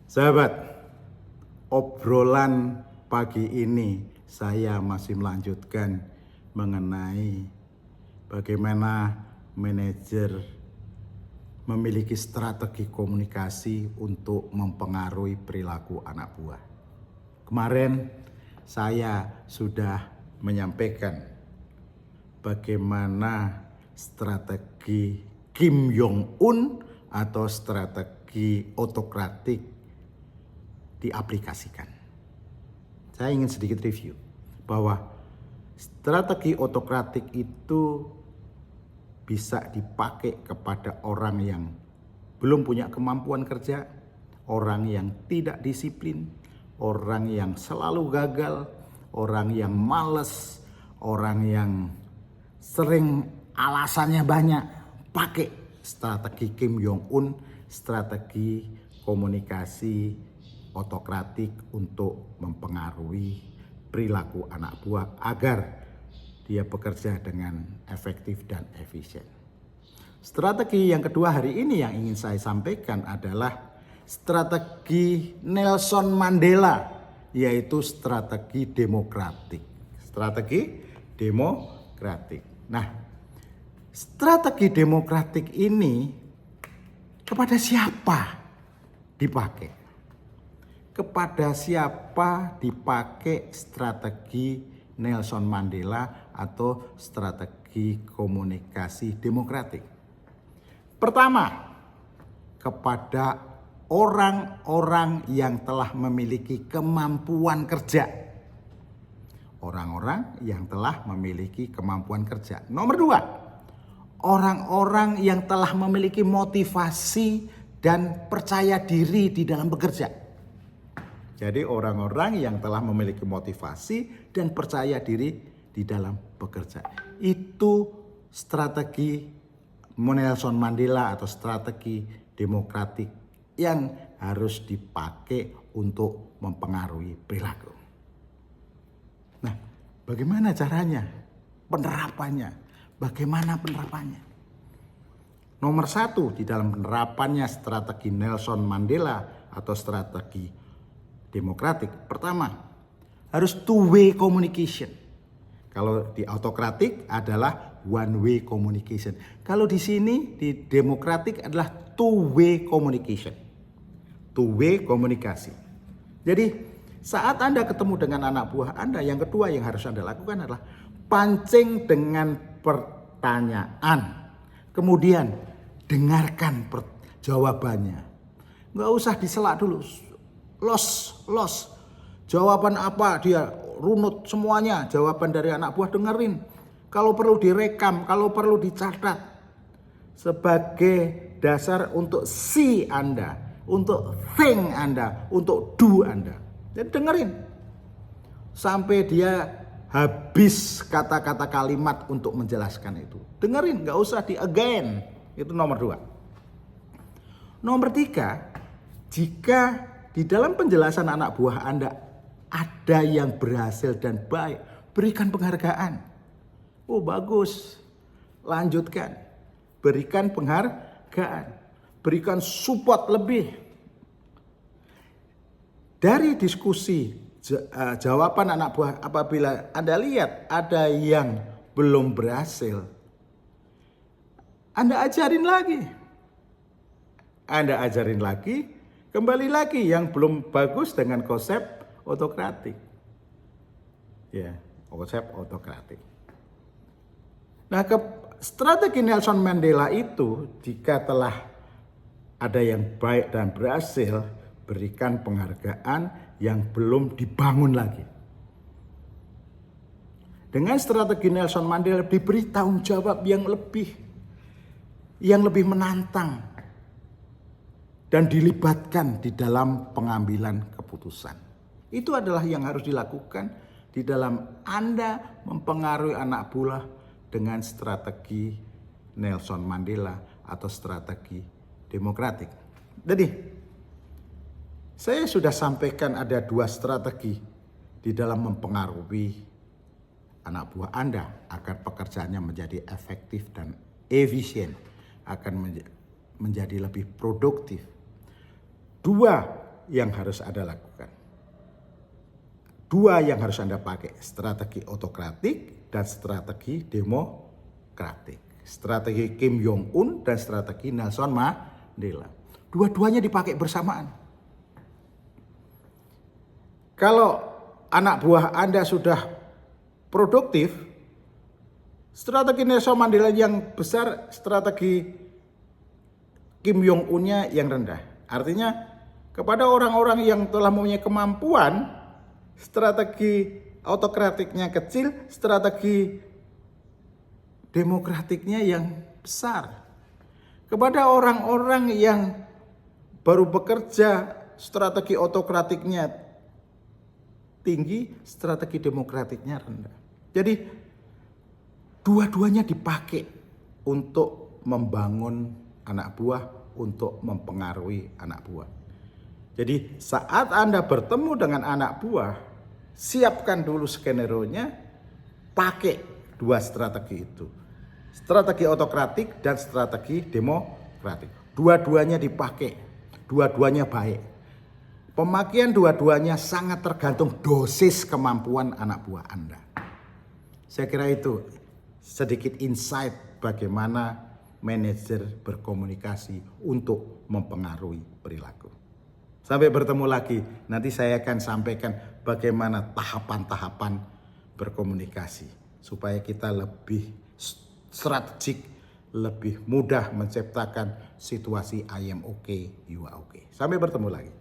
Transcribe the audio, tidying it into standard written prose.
Sahabat, obrolan pagi ini saya masih melanjutkan mengenai bagaimana manajer memiliki strategi komunikasi untuk mempengaruhi perilaku anak buah. Kemarin saya sudah menyampaikan bagaimana strategi Kim Jong-un atau strategi otokratik diaplikasikan. Saya ingin sedikit review bahwa strategi otokratik itu bisa dipakai kepada orang yang belum punya kemampuan kerja, orang yang tidak disiplin, orang yang selalu gagal, orang yang malas, orang yang sering alasannya banyak. Pakai strategi Kim Jong-un, strategi komunikasi otokratik untuk mempengaruhi perilaku anak buah agar dia bekerja dengan efektif dan efisien. Strategi yang kedua hari ini yang ingin saya sampaikan adalah strategi Nelson Mandela, yaitu strategi demokratik. Strategi demokratik. Nah, strategi demokratik ini kepada siapa dipakai? Kepada siapa dipakai strategi Nelson Mandela atau strategi komunikasi demokratik? Pertama, kepada orang-orang yang telah memiliki kemampuan kerja. Orang-orang yang telah memiliki kemampuan kerja. Nomor dua, orang-orang yang telah memiliki motivasi dan percaya diri di dalam bekerja. Jadi orang-orang yang telah memiliki motivasi dan percaya diri di dalam bekerja. Itu strategi Nelson Mandela atau strategi demokratik yang harus dipakai untuk mempengaruhi perilaku. Nah, bagaimana caranya? Penerapannya. Bagaimana penerapannya? Nomor satu di dalam penerapannya strategi Nelson Mandela atau strategi demokratik. Pertama, harus two-way communication. Kalau di autokratik adalah one-way communication. Kalau di sini di demokratik adalah two-way communication. Two-way komunikasi. Jadi saat Anda ketemu dengan anak buah Anda, yang kedua yang harus Anda lakukan adalah pancing dengan pertanyaan. Kemudian dengarkan jawabannya. Nggak usah diselak dulu. Los. Jawaban apa dia runut semuanya. Jawaban dari anak buah dengerin. Kalau perlu direkam, kalau perlu dicatat. Sebagai dasar untuk see Anda, untuk think Anda, untuk do Anda. Jadi dengerin. Sampai dia habis kata-kata kalimat untuk menjelaskan itu. Dengerin, gak usah di again. Itu nomor dua. Nomor tiga, jika di dalam penjelasan anak buah Anda ada yang berhasil dan baik, berikan penghargaan. Oh bagus, lanjutkan. Berikan penghargaan, berikan support lebih. Dari diskusi jawaban anak buah, apabila Anda lihat ada yang belum berhasil, Anda ajarin lagi. Kembali lagi yang belum bagus dengan konsep otokratik. Ya, konsep otokratik. Nah, strategi Nelson Mandela itu jika telah ada yang baik dan berhasil, berikan penghargaan yang belum dibangun lagi. Dengan strategi Nelson Mandela diberi tanggung jawab yang lebih menantang dan dilibatkan di dalam pengambilan keputusan. Itu adalah yang harus dilakukan di dalam Anda mempengaruhi anak buah dengan strategi Nelson Mandela atau strategi demokratik. Jadi, saya sudah sampaikan ada dua strategi di dalam mempengaruhi anak buah Anda agar pekerjaannya menjadi efektif dan efisien, akan menjadi lebih produktif. Dua yang harus Anda lakukan. Dua yang harus Anda pakai, strategi otokratik dan strategi demokratik. Strategi Kim Jong Un dan strategi Nelson Mandela. Dua-duanya dipakai bersamaan. Kalau anak buah Anda sudah produktif, strategi Nelson Mandela yang besar, strategi Kim Jong Un-nya yang rendah. Artinya kepada orang-orang yang telah mempunyai kemampuan, strategi autokratiknya kecil, strategi demokratiknya yang besar. Kepada orang-orang yang baru bekerja, strategi autokratiknya tinggi, strategi demokratiknya rendah. Jadi dua-duanya dipakai untuk membangun anak buah, untuk mempengaruhi anak buah. Jadi saat Anda bertemu dengan anak buah, siapkan dulu skenario-nya, pakai dua strategi itu. Strategi autokratik dan strategi demokratik. Dua-duanya dipakai, dua-duanya baik. Pemakaian dua-duanya sangat tergantung dosis kemampuan anak buah Anda. Saya kira itu sedikit insight bagaimana manajer berkomunikasi untuk mempengaruhi perilaku. Sampai bertemu lagi, nanti saya akan sampaikan bagaimana tahapan-tahapan berkomunikasi supaya kita lebih strategik, lebih mudah menciptakan situasi I am okay, you are okay. Sampai bertemu lagi.